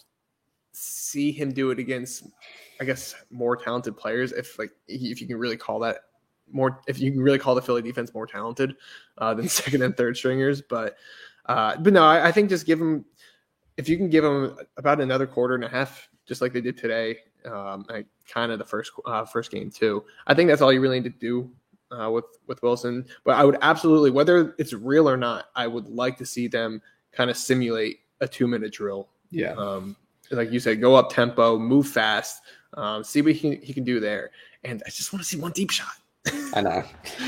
see him do it against, I guess, more talented players, if you can really call that more, if you can really call the Philly defense more talented than second and third stringers. But no, I think just if you can give them about another quarter and a half, just like they did today, kind of the first game too. I think that's all you really need to do with Wilson. But I would absolutely, whether it's real or not, I would like to see them kind of simulate a 2-minute drill. Yeah. Like you said, go up tempo, move fast, see what he can do there. And I just want to see one deep shot. I know.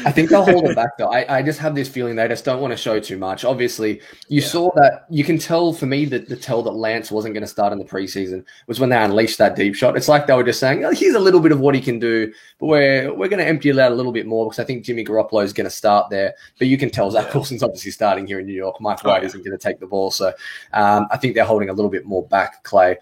I think they'll hold it back, though. I just have this feeling they just don't want to show too much. Obviously, you saw that. You can tell, for me, that the tell that Lance wasn't going to start in the preseason was when they unleashed that deep shot. It's like they were just saying, oh, here's a little bit of what he can do, but we're going to empty it out a little bit more because I think Jimmy Garoppolo is going to start there. But you can tell Zach Wilson's obviously starting here in New York. Mike White isn't going to take the ball. So I think they're holding a little bit more back, Clay.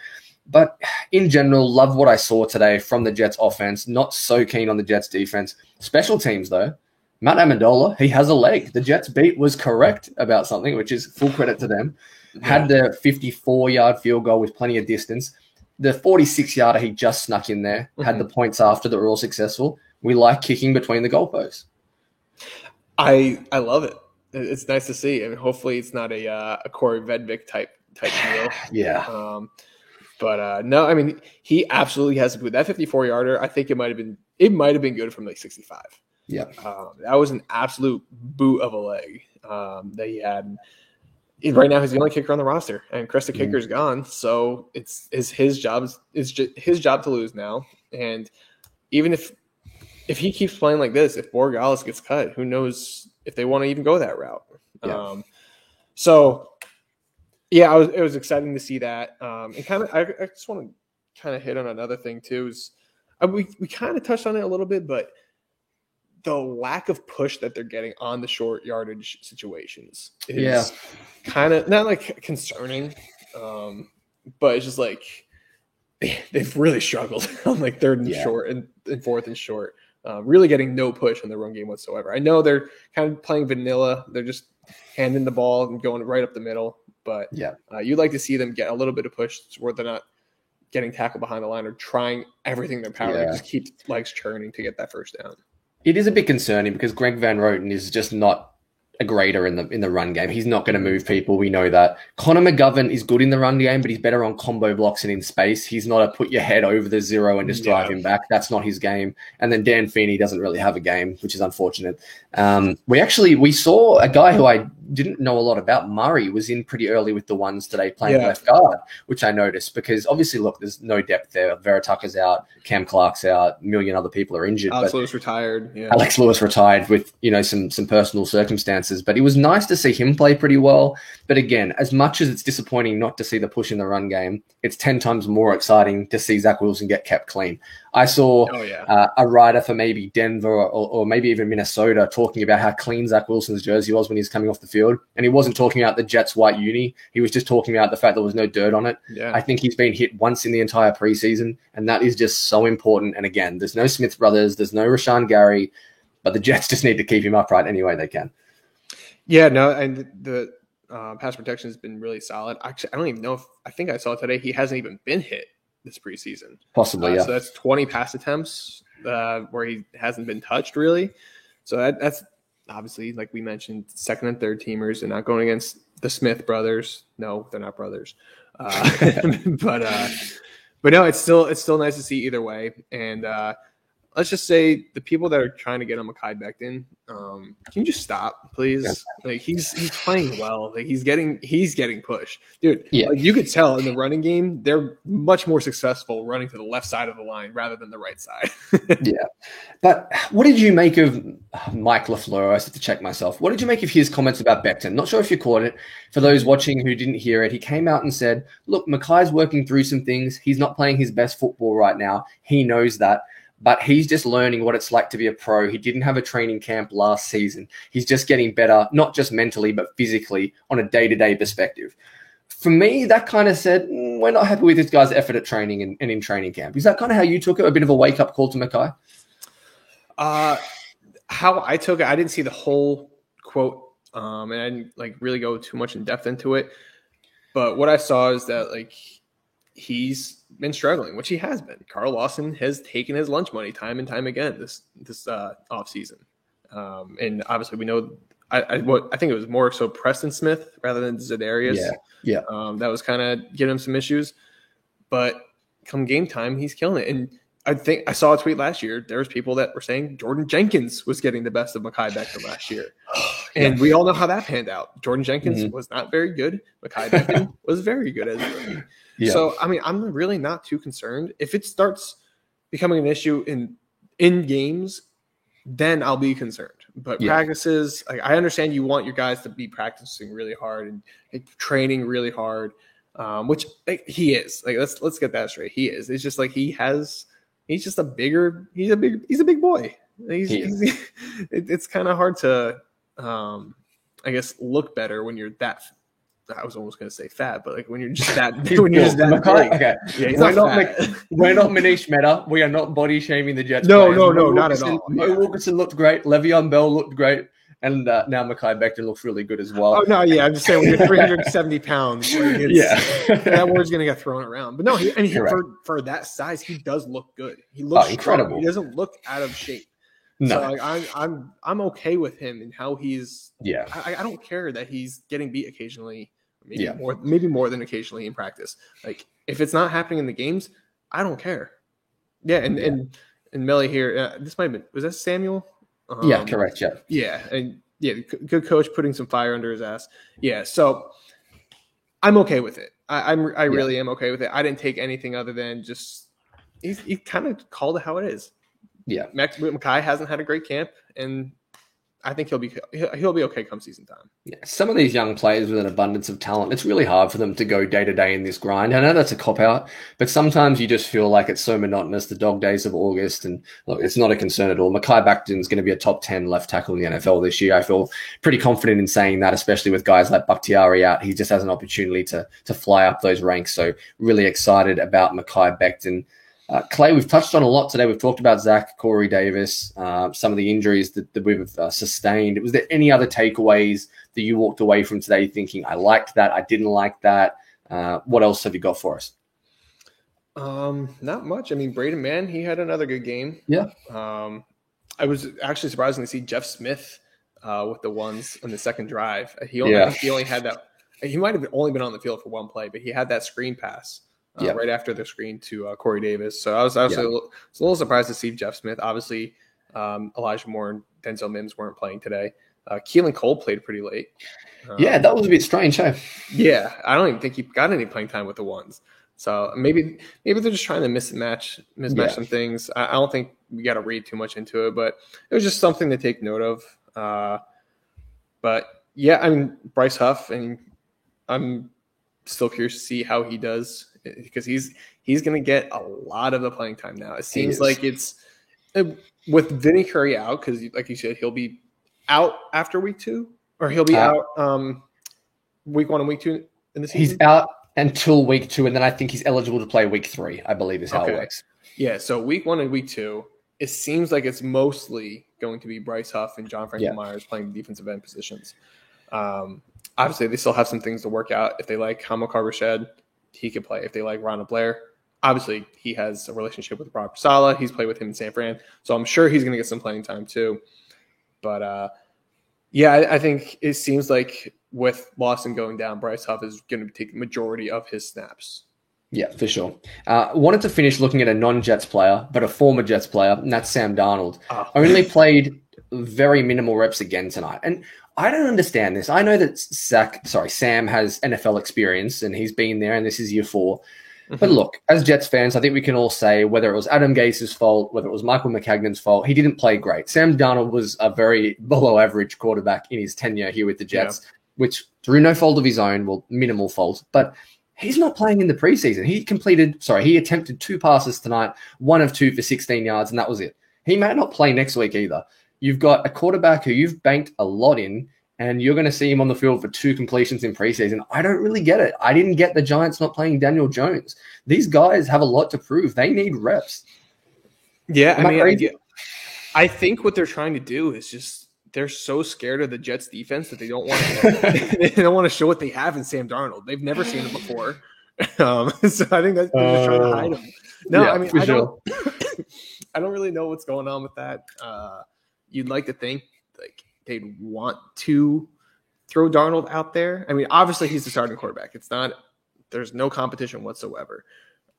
But in general, love what I saw today from the Jets offense. Not so keen on the Jets defense. Special teams, though. Matt Amendola, he has a leg. The Jets beat was correct about something, which is full credit to them. Had the 54-yard field goal with plenty of distance. The 46-yarder he just snuck in there. Had the points after that were all successful. We like kicking between the goalposts. I love it. It's nice to see. I mean, hopefully it's not a Corey Vedvik type deal. Yeah. But no, I mean, he absolutely has to put that 54-yarder. I think it might have been good from like 65. Yeah. That was an absolute boot of a leg that he had. Right now, he's the only kicker on the roster, and Chris the kicker's gone. So it's his job to lose now. And even if he keeps playing like this, if Borregales gets cut, who knows if they want to even go that route. Yeah. Yeah, it was exciting to see that. And I just want to kind of hit on another thing too. We kind of touched on it a little bit, but the lack of push that they're getting on the short yardage situations is kind of not like concerning, but it's just like they've really struggled on like third and short and fourth and short. Really getting no push in the run game whatsoever. I know they're kind of playing vanilla. They're just handing the ball and going right up the middle. But you'd like to see them get a little bit of push where they're not getting tackled behind the line or trying everything in their power to just keep legs churning to get that first down. It is a bit concerning because Greg Van Roten is just not a grader in the run game. He's not going to move people. We know that. Connor McGovern is good in the run game, but he's better on combo blocks and in space. He's not a put your head over the zero and just drive him back. That's not his game. And then Dan Feeney doesn't really have a game, which is unfortunate. We saw a guy who I didn't know a lot about, Murray was in pretty early with the ones today playing left guard, which I noticed because obviously, look, there's no depth there. Vera Tucker's out, Cam Clark's out, a million other people are injured. Alex Lewis retired. Yeah. Alex Lewis retired with, some personal circumstances, but it was nice to see him play pretty well. But again, as much as it's disappointing not to see the push in the run game, it's 10 times more exciting to see Zach Wilson get kept clean. I saw a writer for maybe Denver or maybe even Minnesota talking about how clean Zach Wilson's jersey was when he was coming off the field. And he wasn't talking about the Jets white uni. He was just talking about the fact there was no dirt on it. Yeah. I think he's been hit once in the entire preseason, and that is just so important. And again, there's no Smith brothers, there's no Rashawn Gary, but the Jets just need to keep him upright any way they can. Yeah, no, and the pass protection has been really solid. Actually, I don't even know I think I saw today he hasn't even been hit this preseason. Possibly, yeah. So that's 20 pass attempts where he hasn't been touched really. So that's obviously, like we mentioned, second and third teamers and not going against the Smith brothers. No, they're not brothers. But no, it's still nice to see either way. And let's just say the people that are trying to get on Mekhi Becton, can you just stop, please? Yeah. Like he's playing well. Like he's getting pushed, dude. Yeah. Like you could tell in the running game, they're much more successful running to the left side of the line rather than the right side. Yeah, but what did you make of Mike LaFleur? I have to check myself. What did you make of his comments about Becton? Not sure if you caught it. For those watching who didn't hear it, he came out and said, "Look, Mekhi's working through some things. He's not playing his best football right now. He knows that." But he's just learning what it's like to be a pro. He didn't have a training camp last season. He's just getting better, not just mentally, but physically on a day-to-day perspective. For me, that kind of said, we're not happy with this guy's effort at training and in training camp. Is that kind of how you took it? A bit of a wake-up call to Mekhi? How I took it, I didn't see the whole quote, and I didn't really go too much in depth into it. But what I saw is that he's been struggling, which he has been. Carl Lawson has taken his lunch money time and time again this off season, and obviously we know. I think it was more so Preston Smith rather than Za'Darius. Yeah. That was kind of giving him some issues, but come game time, he's killing it. And I think I saw a tweet last year. There was people that were saying Jordan Jenkins was getting the best of Mekhi Becton last year, and we all know how that panned out. Jordan Jenkins was not very good. Mekhi Becton was very good as a rookie. Yeah. So, I mean, I'm really not too concerned. If it starts becoming an issue in games, then I'll be concerned. But practices, I understand you want your guys to be practicing really hard and training really hard, which he is. Let's get that straight. He is. It's just he's just a big boy. It's kind of hard to, I guess, look better when you're that. I was almost going to say fat, but when you're just that, when you're just that big. Okay. Yeah, we're not Manish Mehta. We are not body shaming the Jets. No, not at all. Mo Wilkerson looked great. Le'Veon Bell looked great. And now Mekhi Becton looks really good as well. Oh, no, yeah. I'm just saying when you're 370 pounds, that word's going to get thrown around. But no, for that size, he does look good. He looks incredible. Strong. He doesn't look out of shape. No. So I'm okay with him and how he's. Yeah. I don't care that he's getting beat occasionally. Maybe more than occasionally in practice. If it's not happening in the games, I don't care. Yeah, and Melly here. This might have been, was that Samuel? Yeah, correct. Yeah. Yeah, and good coach putting some fire under his ass. Yeah, so I'm okay with it. I really am okay with it. I didn't take anything other than just he kind of called it how it is. Yeah, Mekhi hasn't had a great camp, and I think he'll be okay come season time. Yeah, some of these young players with an abundance of talent, it's really hard for them to go day to day in this grind. I know that's a cop out, but sometimes you just feel like it's so monotonous. The dog days of August, and look, it's not a concern at all. Mekhi Becton's going to be a top 10 left tackle in the NFL this year. I feel pretty confident in saying that, especially with guys like Bakhtiari out. He just has an opportunity to fly up those ranks. So really excited about Mekhi Becton. Clay, we've touched on a lot today. We've talked about Zach, Corey Davis, some of the injuries that we've sustained. Was there any other takeaways that you walked away from today thinking, I liked that, I didn't like that? What else have you got for us? Not much. I mean, Braden Mann, he had another good game. Yeah. I was actually surprised to see Jeff Smith with the ones on the second drive. I think he only had that. He might have only been on the field for one play, but he had that screen pass. Right after the screen to Corey Davis. So I was a little surprised to see Jeff Smith. Obviously, Elijah Moore and Denzel Mims weren't playing today. Keelan Cole played pretty late. Yeah, that was a bit strange, hey? Yeah, I don't even think he got any playing time with the ones. So maybe they're just trying to mismatch some things. I don't think we got to read too much into it, but it was just something to take note of. But yeah, I mean, Bryce Huff, and I'm still curious to see how he does because he's going to get a lot of the playing time now. It seems like it's with Vinny Curry out because, like you said, he'll be out after week 2, or he'll be out week 1 and week 2 in the season. He's out until week 2, and then I think he's eligible to play week 3, I believe is how it works. Yeah, so week 1 and week 2, it seems like it's mostly going to be Bryce Huff and John Franklin Myers playing defensive end positions. Obviously, they still have some things to work out. If they like Hamilcar Rashed, he could play. If they like Ronald Blair, obviously he has a relationship with Robert Saleh. He's played with him in San Fran, so I'm sure he's going to get some playing time too. But I think it seems like with Lawson going down, Bryce Huff is going to take the majority of his snaps. Yeah, for sure. Wanted to finish looking at a non-Jets player, but a former Jets player, and that's Sam Darnold. Only played very minimal reps again tonight. And I don't understand this. I know that Sam has NFL experience, and he's been there, and this is year 4. Mm-hmm. But look, as Jets fans, I think we can all say whether it was Adam Gase's fault, whether it was Michael McCagnon's fault, he didn't play great. Sam Darnold was a very below-average quarterback in his tenure here with the Jets, which through no fault of his own, well, minimal fault, but he's not playing in the preseason. He attempted 2 passes tonight, 1 of 2 for 16 yards, and that was it. He may not play next week either. You've got a quarterback who you've banked a lot in, and you're going to see him on the field for 2 completions in preseason. I don't really get it. I didn't get the Giants not playing Daniel Jones. These guys have a lot to prove. They need reps. Yeah, I think what they're trying to do is just they're so scared of the Jets defense that they don't want to they don't want to show what they have in Sam Darnold. They've never seen him before. So I think that they're just trying to hide him. No, yeah, I mean, I don't really know what's going on with that. You'd like to think like they'd want to throw Darnold out there. I mean, obviously he's the starting quarterback. There's no competition whatsoever.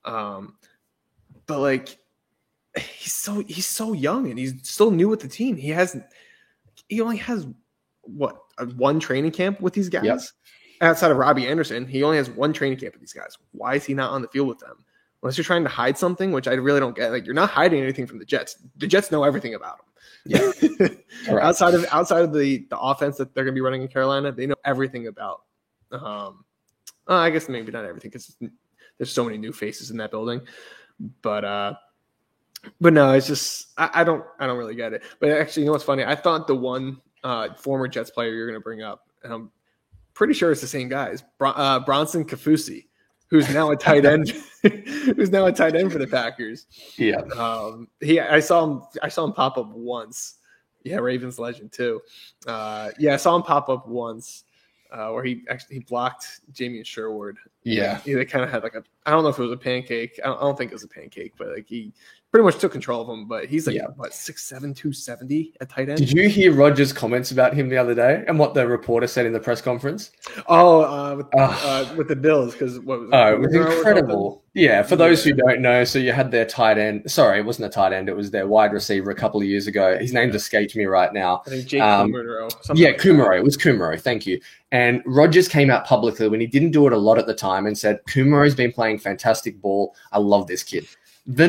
But like he's so young and he's still new with the team. He only has one training camp with these guys. Yep. Outside of Robbie Anderson, he only has one training camp with these guys. Why is he not on the field with them? Unless you're trying to hide something, which I really don't get. Like, you're not hiding anything from the Jets. The Jets know everything about him. Yeah. Right. Outside of the offense that they're going to be running in Carolina, they know everything about. I guess maybe not everything because there's so many new faces in that building. But no, it's just I don't really get it. But actually, you know what's funny? I thought the one former Jets player you're going to bring up, and I'm pretty sure it's the same guys, Bronson Kafusi, who's now a tight end. Who's now a tight end for the Packers? Yeah. I saw him pop up once. Yeah, Ravens legend too. I saw him pop up once where he blocked Jamie Sherwood. Yeah. They kind of had like I don't know if it was a pancake. I don't think it was a pancake, but like he pretty much took control of him. But he's like 6'7", 270 at tight end. Did you hear Rodgers' comments about him the other day and what the reporter said in the press conference? With the Bills, because it was incredible. Yeah, for those who don't know, so you had their tight end. Sorry, it wasn't a tight end. It was their wide receiver a couple of years ago. His name escaped me right now. I think Jake Kumerow. Kumerow. It was Kumerow. Thank you. And Rodgers came out publicly when he didn't do it a lot at the time and said, Kumerow's been playing fantastic ball. I love this kid. The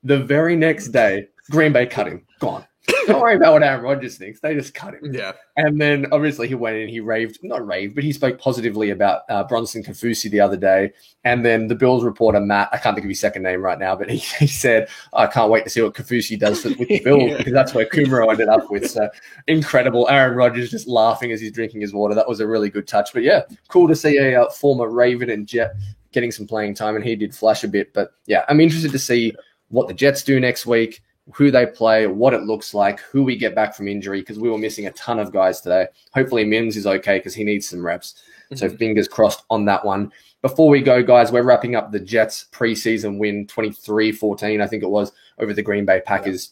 very next day, Green Bay cut him. Gone. Don't worry about what Aaron Rodgers thinks. They just cut him. Yeah. And then obviously he went in, he spoke positively about Bronson Kafusi the other day. And then the Bills reporter, Matt, I can't think of his second name right now, but he said, I can't wait to see what Kafusi does with the Bills because that's where Kumerow ended up with. So incredible. Aaron Rodgers just laughing as he's drinking his water. That was a really good touch. But yeah, cool to see a former Raven and Jet getting some playing time, and he did flash a bit. But yeah, I'm interested to see what the Jets do next week, who they play, what it looks like, who we get back from injury, because we were missing a ton of guys today. Hopefully Mims is okay because he needs some reps. Mm-hmm. So fingers crossed on that one. Before we go, guys, we're wrapping up the Jets preseason win, 23-14, I think it was, over the Green Bay Packers.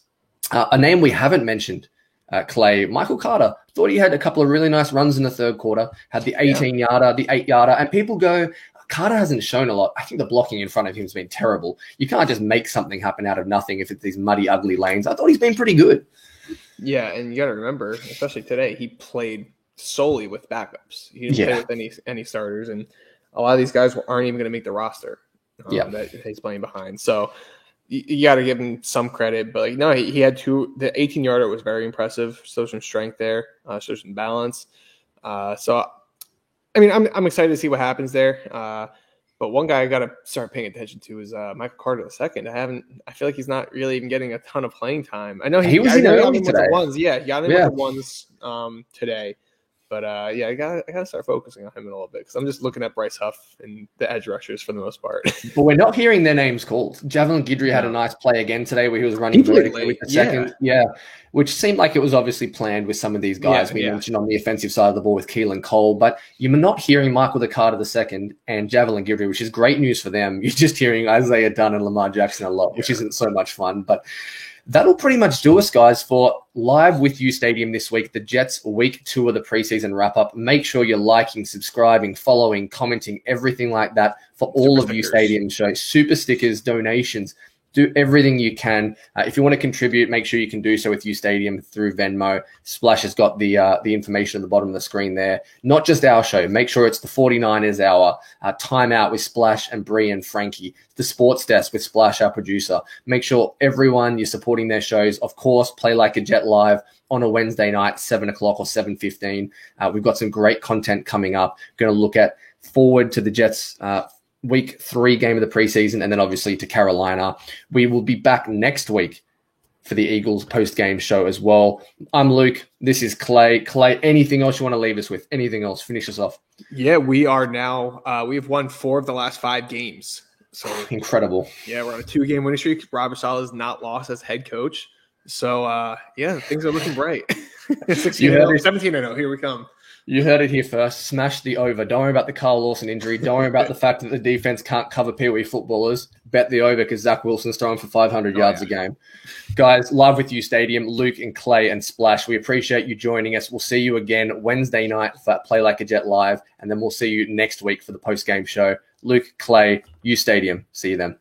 Yeah. A name we haven't mentioned, Clay, Michael Carter. Thought he had a couple of really nice runs in the third quarter, had the 18-yarder, the 8-yarder, and people go, Carter hasn't shown a lot. I think the blocking in front of him has been terrible. You can't just make something happen out of nothing if it's these muddy, ugly lanes. I thought he's been pretty good. Yeah, and you got to remember, especially today, he played solely with backups. He didn't play with any starters, and a lot of these guys aren't even going to make the roster that he's playing behind. So you got to give him some credit. But no, he had the 18-yarder was very impressive. Showed some strength there, showed some balance. So I mean, I'm excited to see what happens there. But one guy I got to start paying attention to is Michael Carter II. I feel like he's not really even getting a ton of playing time. I know he was early today. With the ones. Yeah, he got in with the ones today. But I gotta start focusing on him a little bit because I'm just looking at Bryce Huff and the edge rushers for the most part. But we're not hearing their names called. Javelin Guidry had a nice play again today where he was running vertically with the second. Yeah, which seemed like it was obviously planned with some of these guys we mentioned on the offensive side of the ball with Keelan Cole. But you're not hearing Michael Carter II and Javelin Guidry, which is great news for them. You're just hearing Isaiah Dunn and Lamar Jackson a lot, which isn't so much fun. But that'll pretty much do us, guys, for Live with You Stadium this week, the Jets week 2 of the preseason wrap-up. Make sure you're liking, subscribing, following, commenting, everything like that for all of You Stadium shows. Super stickers, donations. Do everything you can. If you want to contribute, make sure you can do so with U Stadium through Venmo. Splash has got the information at the bottom of the screen there. Not just our show. Make sure it's the 49ers hour, Timeout with Splash and Bree and Frankie, the Sports Desk with Splash, our producer. Make sure everyone you're supporting their shows. Of course, Play Like a Jet live on a Wednesday night, 7 o'clock or 7:15. We've got some great content coming up. Going to look at forward to the Jets week 3 game of the preseason, and then obviously to Carolina. We will be back next week for the Eagles post-game show as well. I'm Luke. This is Clay. Clay, anything else you want to leave us with? Anything else? Finish us off. Yeah, we are now we have won 4 of the last 5 games. So incredible. Yeah, we're on a 2-game winning streak. Robert Saleh is not lost as head coach. So things are looking bright. 17-0. Here we come. You heard it here first. Smash the over. Don't worry about the Carl Lawson injury. Don't worry about the fact that the defense can't cover Pee Wee footballers. Bet the over because Zach Wilson's throwing for 500 yards a game. Guys, Live with You Stadium, Luke and Clay and Splash. We appreciate you joining us. We'll see you again Wednesday night for Play Like a Jet Live, and then we'll see you next week for the post-game show. Luke, Clay, U Stadium. See you then.